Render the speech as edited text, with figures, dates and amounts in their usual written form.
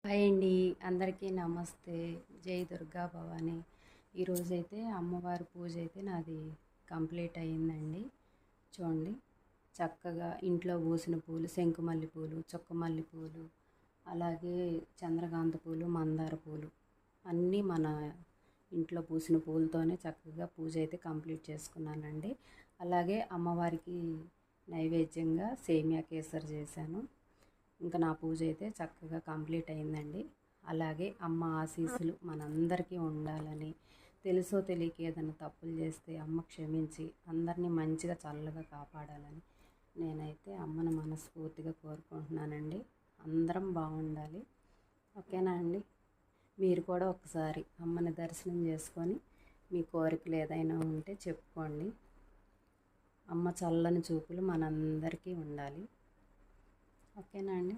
Hi అండి. అందరికీ నమస్తే. జై దుర్గా భవాని. ఈరోజైతే అమ్మవారి పూజ అయితే నాది కంప్లీట్ అయ్యిందండి. చూడండి, చక్కగా ఇంట్లో పూసిన పూలు, శంకుమల్లి పూలు, చుక్కమల్లి పూలు, అలాగే చంద్రకాంత పూలు, మందార పూలు అన్నీ మన ఇంట్లో పూసిన పూలతోనే చక్కగా పూజ అయితే కంప్లీట్ చేసుకున్నానండి. అలాగే అమ్మవారికి నైవేద్యంగా సేమియా కేసరి చేశాను. ఇంకా నా పూజ అయితే చక్కగా కంప్లీట్ అయిందండి. అలాగే అమ్మ ఆశీస్సులు మనందరికీ ఉండాలని, తెలుసో తెలియక ఏదైనా తప్పులు చేస్తే అమ్మ క్షమించి అందరినీ మంచిగా చల్లగా కాపాడాలని నేనైతే అమ్మను మనస్ఫూర్తిగా కోరుకుంటున్నానండి. అందరం బాగుండాలి. ఓకేనా అండి? మీరు కూడా ఒకసారి అమ్మని దర్శనం చేసుకొని మీ కోరికలు ఏదైనా ఉంటే చెప్పుకోండి. అమ్మ చల్లని చూపులు మనందరికీ ఉండాలి. ఓకేనా అండి?